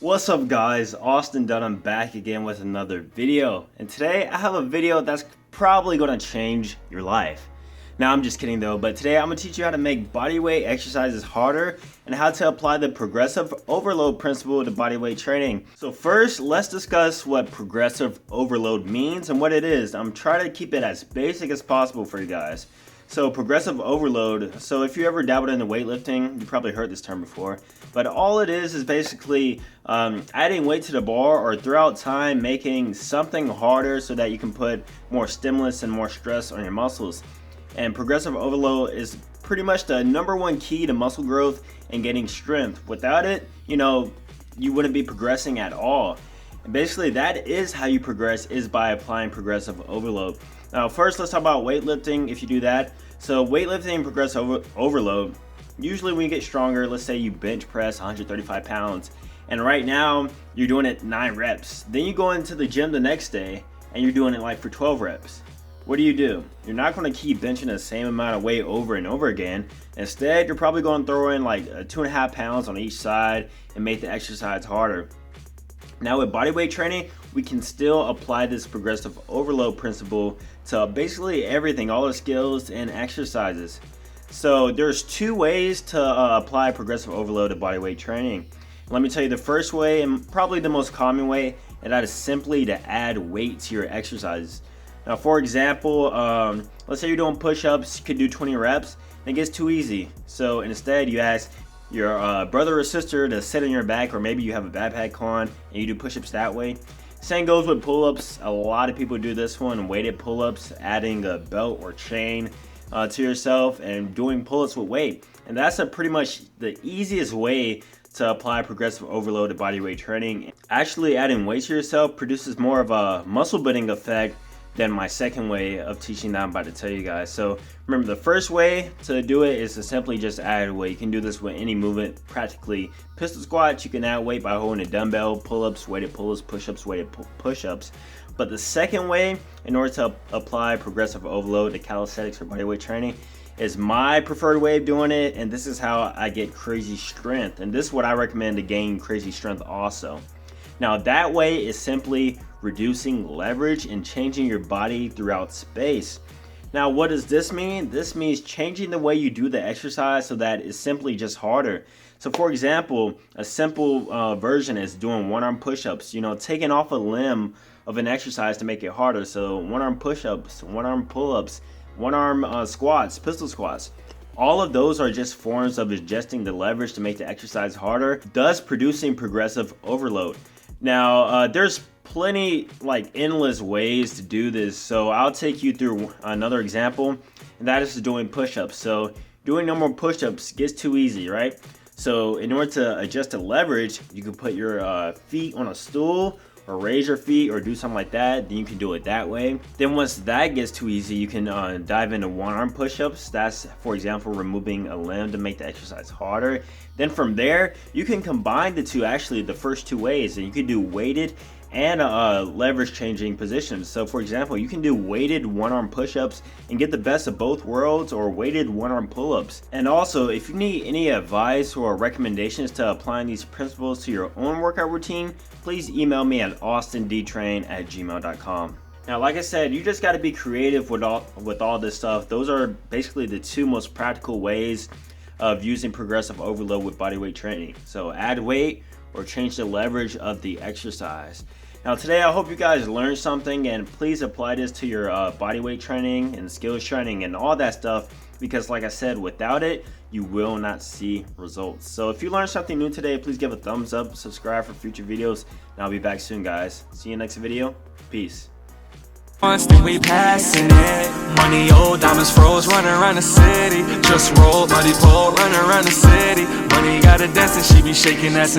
What's up guys, Austin Dunham back again with another video, and today I have a video that's probably going to change your life. Now I'm just kidding though, but today I'm going to teach you how to make bodyweight exercises harder and how to apply the progressive overload principle to bodyweight training. So first, let's discuss what progressive overload means and what it is. I'm trying to keep it as basic as possible for you guys. So progressive overload, so if you ever dabbled into weightlifting, you probably heard this term before, but all it is basically adding weight to the bar or throughout time making something harder so that you can put more stimulus and more stress on your muscles. And progressive overload is pretty much the #1 key to muscle growth and getting strength. Without it, you wouldn't be progressing at all. And basically that is how you progress, is by applying progressive overload. Now first, let's talk about weightlifting if you do that. So weightlifting progressive overload, usually when you get stronger, let's say you bench press 135 pounds, and right now you're doing it 9 reps. Then you go into the gym the next day and you're doing it like for 12 reps. What do? You're not going to keep benching the same amount of weight over and over again. Instead, you're probably going to throw in like 2.5 pounds on each side and make the exercise harder. Now with bodyweight training, we can still apply this progressive overload principle to basically everything, all the skills and exercises. So there's 2 ways to apply progressive overload to bodyweight training. Let me tell you the first way, and probably the most common way, and that is simply to add weight to your exercises. Now for example, let's say you're doing push-ups, you could do 20 reps, and it gets too easy. So instead you ask your brother or sister to sit on your back, or maybe you have a backpack on and you do push-ups that way. Same goes with pull-ups. A lot of people do this one, weighted pull-ups, adding a belt or chain to yourself and doing pull-ups with weight. And that's pretty much the easiest way to apply progressive overload to bodyweight training. Actually adding weight to yourself produces more of a muscle building effect than my second way of teaching that I'm about to tell you guys. So remember, the first way to do it is to simply just add weight. You can do this with any movement, practically. Pistol squats, you can add weight by holding a dumbbell, pull-ups, weighted pull-ups, push-ups, weighted push-ups. But the second way, in order to apply progressive overload to calisthenics or bodyweight training, is my preferred way of doing it, and this is how I get crazy strength. And this is what I recommend to gain crazy strength also. Now that way is simply reducing leverage and changing your body throughout space. Now what does this mean? This means changing the way you do the exercise so that it's simply just harder. So for example, a simple version is doing one-arm push-ups, taking off a limb of an exercise to make it harder. So one-arm push-ups, one-arm pull-ups, one-arm squats, pistol squats. All of those are just forms of adjusting the leverage to make the exercise harder, thus producing progressive overload. Now there's plenty, like endless ways to do this, so I'll take you through another example, and that is doing push-ups. So doing normal push-ups gets too easy, right? So in order to adjust the leverage, you can put your feet on a stool or raise your feet or do something like that. Then you can do it that way. Then once that gets too easy, you can dive into one-arm push-ups. That's, for example, removing a limb to make the exercise harder. Then from there, you can combine the two, actually the first 2 ways, and you can do weighted and leverage changing positions. So for example, you can do weighted one-arm push-ups and get the best of both worlds, or weighted one-arm pull-ups. And also, if you need any advice or recommendations to applying these principles to your own workout routine, please email me at austindtrain@gmail.com. Now like I said, you just got to be creative with all this stuff. Those are basically the 2 most practical ways of using progressive overload with bodyweight training. So add weight or change the leverage of the exercise. Now today I hope you guys learned something, and please apply this to your bodyweight training and skills training and all that stuff, because like I said, without it you will not see results. So if you learned something new today, please give a thumbs up, subscribe for future videos, and I'll be back soon guys. See you next video. Peace. Constant, we passing it. Money, old diamonds froze, running around the city. Just roll, muddy pole, running around the city. Money got a dance and she be shaking ass.